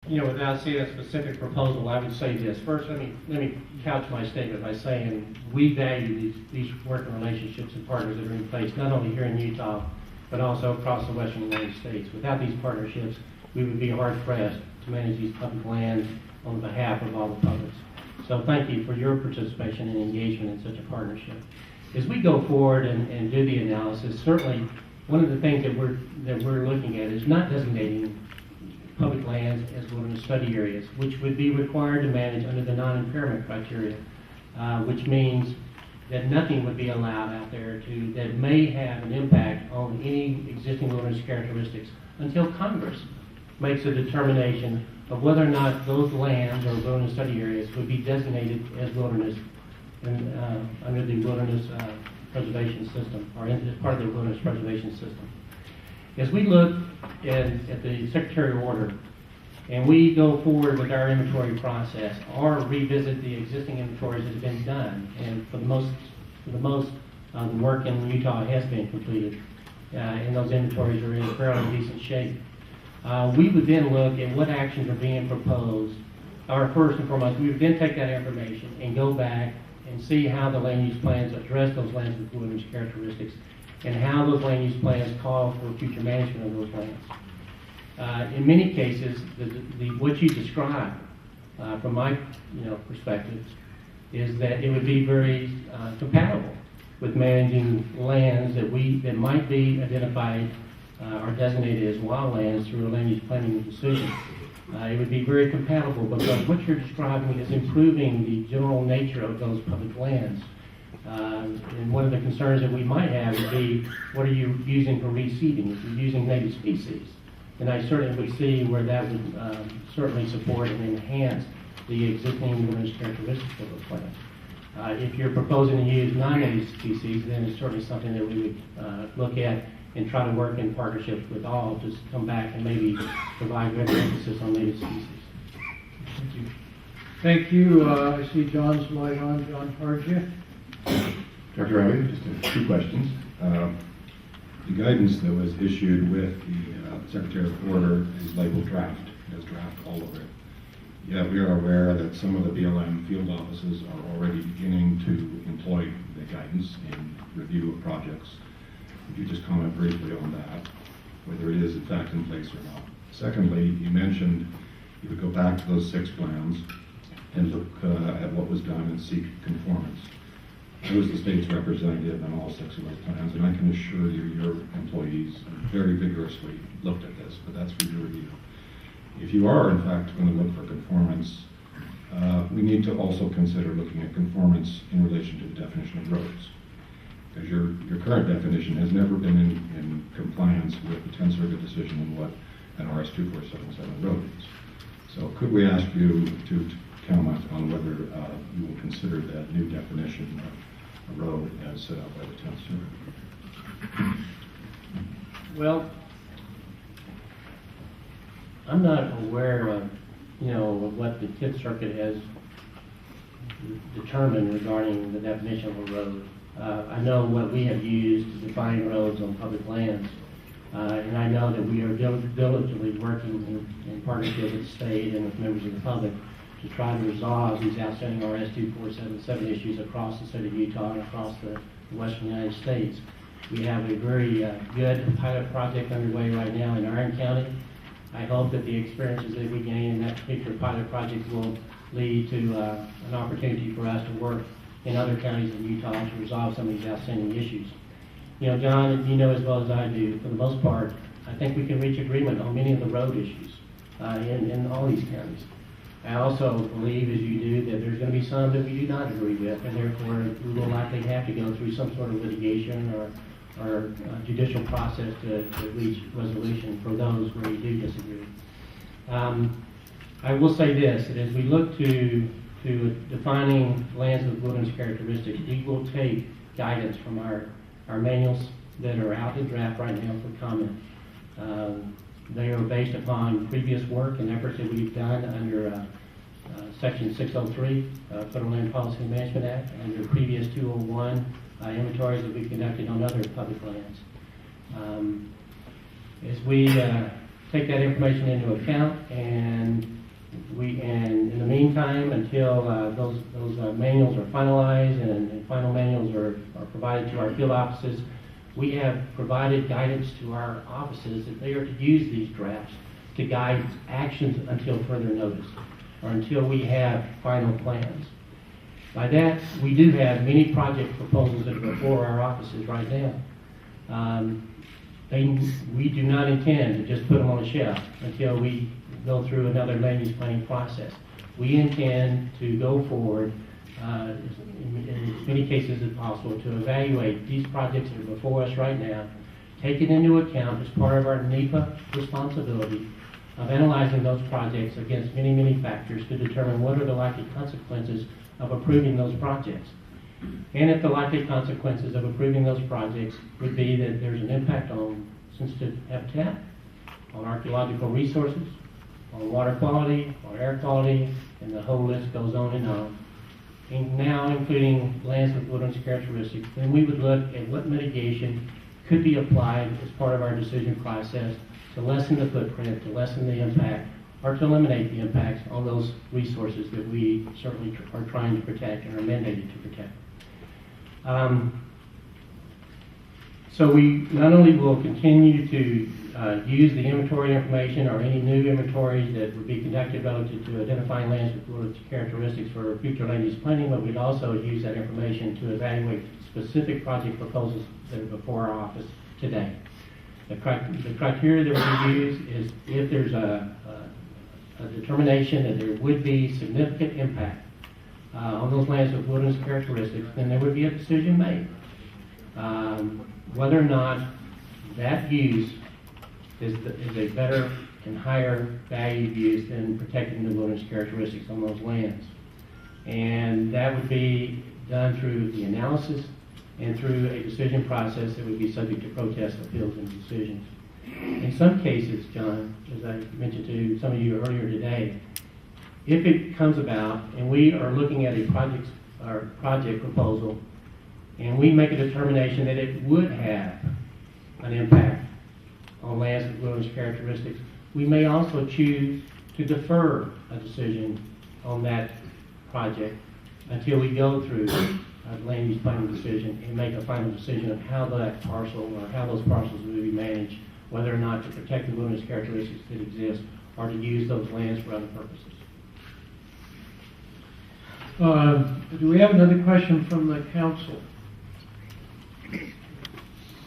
without seeing a specific proposal, I would say this. First, let me couch my statement by saying we value these working relationships and partners that are in place, not only here in Utah, but also across the western United States. Without these partnerships, we would be hard-pressed to manage these public lands on behalf of all the publics. So thank you for your participation and engagement in such a partnership. As we go forward and do the analysis, certainly one of the things that we're looking at is not designating public lands as wilderness study areas, which would be required to manage under the non-impairment criteria, which means that nothing would be allowed out there that may have an impact on any existing wilderness characteristics until Congress makes a determination of whether or not those lands or wilderness study areas would be designated as wilderness under the wilderness preservation system, or as part of the wilderness preservation system. As we look at the secretarial order and we go forward with our inventory process or revisit the existing inventories that have been done, and for the most, the work in Utah has been completed, and those inventories are in fairly decent shape. We would then look at what actions are being proposed, or first and foremost, we would then take that information and go back and see how the land use plans address those lands with wilderness characteristics and how those land use plans call for future management of those lands. In many cases, what you describe, from my perspective, is that it would be very compatible with managing lands that might be identified or designated as wildlands through a land use planning decision. It would be very compatible because what you're describing is improving the general nature of those public lands. And one of the concerns that we might have would be, what are you using for reseeding? If you're using native species, then I certainly would see where that would certainly support and enhance the existing wilderness characteristics of those plants. If you're proposing to use non-native species, then it's certainly something that we would look at and try to work in partnership with all to come back and maybe provide greater emphasis on native species. Thank you. Thank you. I see John's light on. John Harja. Dr. Riley, just two questions. The guidance that was issued with the Secretary of Order is labeled draft. It has draft all over it. Yet we are aware that some of the BLM field offices are already beginning to employ the guidance in review of projects. Would you just comment briefly on that, whether it is in fact in place or not? Secondly, you mentioned you would go back to those 6 plans and look at what was done and seek conformance. I was the state's representative on all 6 of those plans, and I can assure you your employees very vigorously looked at this, but that's for your review. If you are, in fact, going to look for conformance, we need to also consider looking at conformance in relation to the definition of roads. Because your current definition has never been in compliance with the 10th Circuit decision on what an RS 2477 road is. So could we ask you to comment on whether you will consider that new definition of a road as set out by the 10th Circuit? Well, I'm not aware of, of what the 10th Circuit has determined regarding the definition of a road. I know what we have used to define roads on public lands, and I know that we are diligently working in partnership with the state and with members of the public to try to resolve these outstanding RS 2477 issues across the state of Utah and across the western United States. We have a very good pilot project underway right now in Iron County. I hope that the experiences that we gain in that particular pilot project will lead to an opportunity for us to work in other counties in Utah to resolve some of these outstanding issues. John, you know as well as I do, for the most part, I think we can reach agreement on many of the road issues in all these counties. I also believe, as you do, that there's going to be some that we do not agree with, and therefore we will likely have to go through some sort of litigation or judicial process to reach resolution for those where we do disagree. I will say this, that as we look to defining lands with wilderness characteristics, we will take guidance from our manuals that are out in draft right now for comment. They are based upon previous work and efforts that we've done under Section 603, Federal Land Policy and Management Act, and under previous 201 inventories that we've conducted on other public lands. As we take that information into account and meantime, until those manuals are finalized and final manuals are provided to our field offices, we have provided guidance to our offices that they are to use these drafts to guide actions until further notice, or until we have final plans. By that, we do have many project proposals that are before our offices right now. We do not intend to just put them on a shelf until we go through another land use planning process. We intend to go forward, in as many cases as possible, to evaluate these projects that are before us right now, take it into account as part of our NEPA responsibility of analyzing those projects against many, many factors to determine what are the likely consequences of approving those projects. And if the likely consequences of approving those projects would be that there's an impact on sensitive habitat, on archaeological resources, on water quality, on air quality, and the whole list goes on, and now including lands with wilderness characteristics, then we would look at what mitigation could be applied as part of our decision process to lessen the footprint, to lessen the impact, or to eliminate the impacts on those resources that we certainly are trying to protect and are mandated to protect. So we not only will continue to use the inventory information or any new inventories that would be conducted relative to identifying lands with wilderness characteristics for future land use planning, but we'd also use that information to evaluate specific project proposals that are before our office today. The criteria that we use is if there's a determination that there would be significant impact on those lands with wilderness characteristics, then there would be a decision made. Whether or not that use is a better and higher valued use than protecting the wilderness characteristics on those lands. And that would be done through the analysis and through a decision process that would be subject to protest, appeals, and decisions. In some cases, John, as I mentioned to some of you earlier today, if it comes about and we are looking at a project proposal and we make a determination that it would have an impact on lands with wilderness characteristics, we may also choose to defer a decision on that project until we go through a land use planning decision and make a final decision of how that parcel or how those parcels will be managed, whether or not to protect the wilderness characteristics that exist or to use those lands for other purposes. Do we have another question from the council?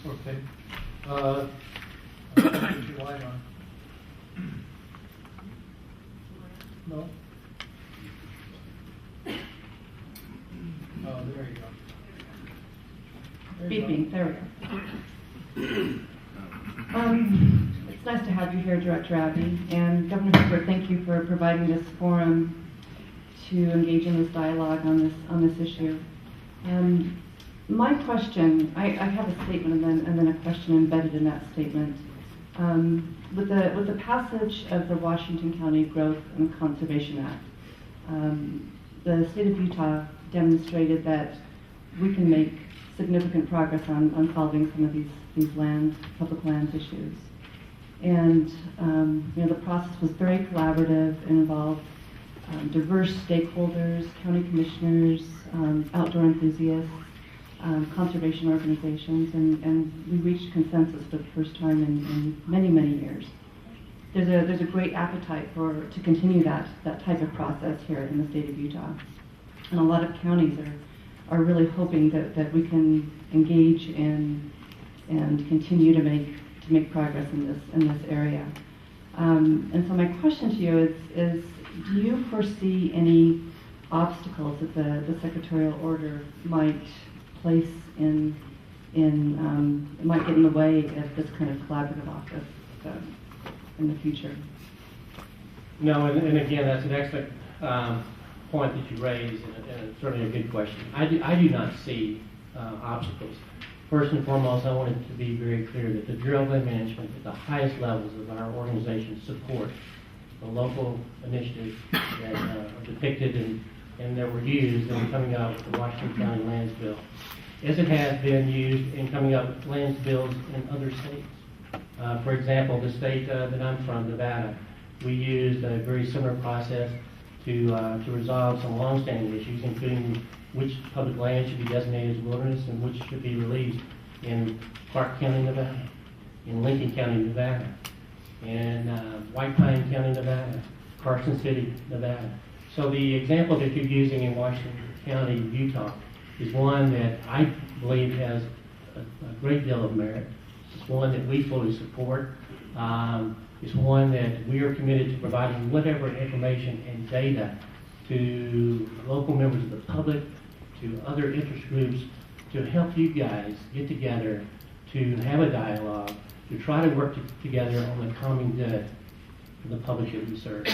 Okay. Put your light on. No? Oh, there you go. Beeping, there we go. It's nice to have you here, Director Abbey, and Governor Hooper, thank you for providing this forum to engage in this dialogue on this issue. My question, I have a statement and then a question embedded in that statement. With the passage of the Washington County Growth and Conservation Act, the state of Utah demonstrated that we can make significant progress on solving some of these public land issues. And the process was very collaborative and involved diverse stakeholders, county commissioners, outdoor enthusiasts, conservation organizations, and we reached consensus for the first time in many, many years. There's a great appetite to continue that type of process here in the state of Utah. And a lot of counties are really hoping that we can engage in and continue to make progress in this area. And so my question to you is do you foresee any obstacles that the secretarial order might place might get in the way of this kind of collaborative office in the future? No, and again, that's an excellent point that you raised, and certainly a good question. I do not see obstacles. First and foremost, I wanted to be very clear that the Bureau of Land Management at the highest levels of our organization support the local initiatives that are depicted and that were used in coming out with the Washington County Lands Bill, as it has been used in coming up with lands bills in other states. For example, the state that I'm from, Nevada, we used a very similar process to resolve some longstanding issues, including which public land should be designated as wilderness and which should be released in Clark County, Nevada, in Lincoln County, Nevada, and White Pine County, Nevada, Carson City, Nevada. So the example that you're using in Washington County, Utah, is one that I believe has a great deal of merit. It's one that we fully support. It's one that we are committed to providing whatever information and data to local members of the public, to other interest groups, to help you guys get together, to have a dialogue, to try to work together on the common good for the public that we serve.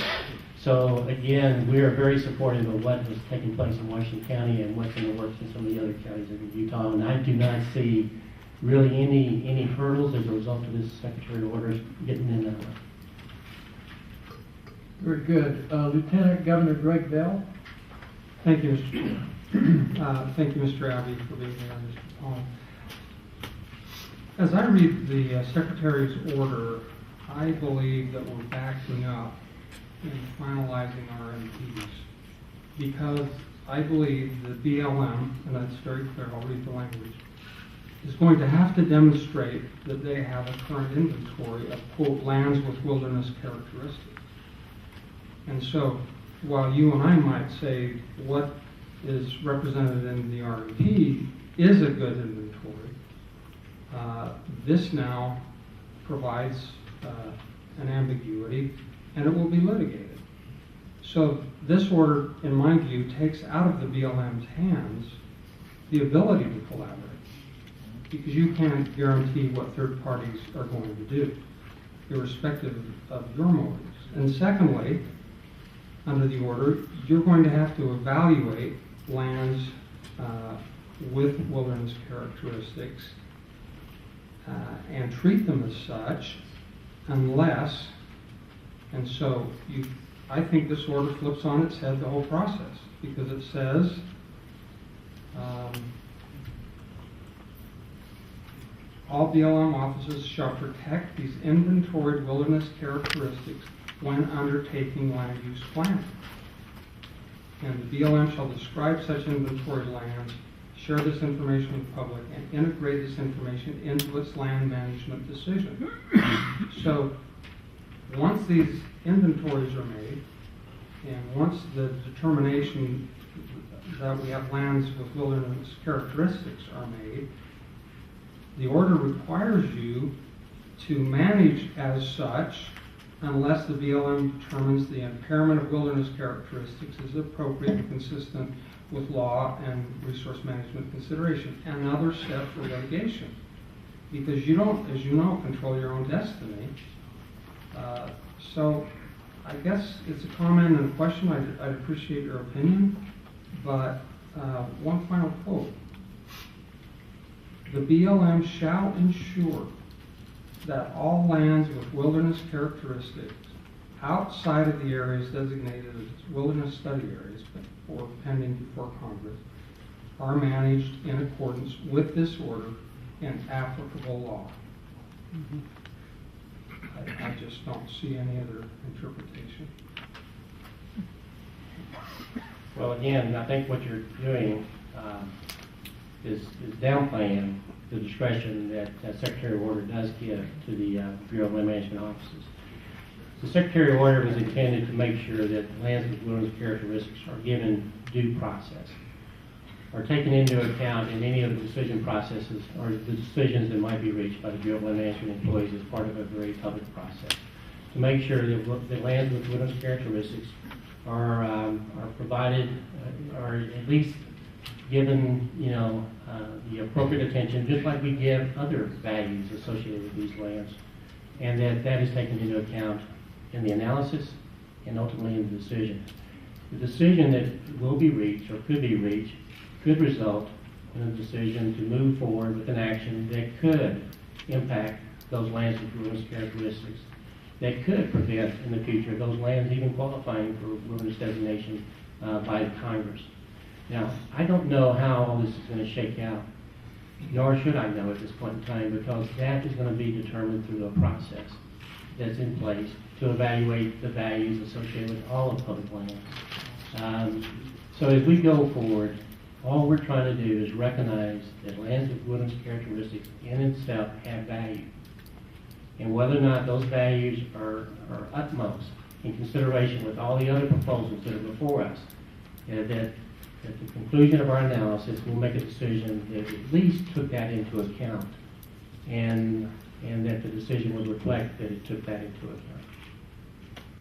So again, we are very supportive of what is taking place in Washington County and what's in the works in some of the other counties in Utah. And I do not see really any hurdles as a result of this secretarial orders getting in that way. Very good. Lieutenant Governor Greg Bell. Thank you, Mr. Chair. Thank you, Mr. Abbey, for being here, Mr. Paul. As I read the Secretary's order, I believe that we're backing up in finalizing our MPs because I believe the BLM, and that's very clear, I'll read the language, is going to have to demonstrate that they have a current inventory of, quote, lands with wilderness characteristics. And so, while you and I might say what is represented in the RMP is a good inventory, this now provides an ambiguity, and it will be litigated. So this order, in my view, takes out of the BLM's hands the ability to collaborate, because you can't guarantee what third parties are going to do, irrespective of your motives. And secondly, under the order, you're going to have to evaluate lands with wilderness characteristics and treat them as such, unless, and so I think this order flips on its head the whole process, because it says all BLM offices shall protect these inventoried wilderness characteristics when undertaking land use planning. And the BLM shall describe such inventory lands, share this information with the public, and integrate this information into its land management decision. So once these inventories are made, and once the determination that we have lands with wilderness characteristics are made, the order requires you to manage as such unless the BLM determines the impairment of wilderness characteristics is appropriate and consistent with law and resource management consideration. Another step for litigation, because you don't, as you know, control your own destiny. So I guess it's a comment and a question. I'd appreciate your opinion, but one final quote. The BLM shall ensure that all lands with wilderness characteristics outside of the areas designated as wilderness study areas or pending before Congress are managed in accordance with this order and applicable law. Mm-hmm. I just don't see any other interpretation. Well, again, I think what you're doing is downplaying the discretion that Secretary Order does give to the Bureau of Land Management offices. The Secretary Order was intended to make sure that lands with wilderness characteristics are given due process, are taken into account in any of the decision processes or the decisions that might be reached by the Bureau of Land Management employees as part of a very public process, to make sure that lands with wilderness characteristics are provided, or at least given, the appropriate attention, just like we give other values associated with these lands, and that is taken into account in the analysis and ultimately in the decision. The decision that will be reached or could be reached could result in a decision to move forward with an action that could impact those lands with wilderness characteristics, that could prevent in the future those lands even qualifying for wilderness designation by Congress. Now, I don't know how all this is going to shake out, nor should I know at this point in time, because that is going to be determined through a process that's in place to evaluate the values associated with all of public lands. So as we go forward, all we're trying to do is recognize that lands with wilderness characteristics in itself have value. And whether or not those values are utmost in consideration with all the other proposals that are before us, that at the conclusion of our analysis, we'll make a decision that at least took that into account, and that the decision would reflect that it took that into account.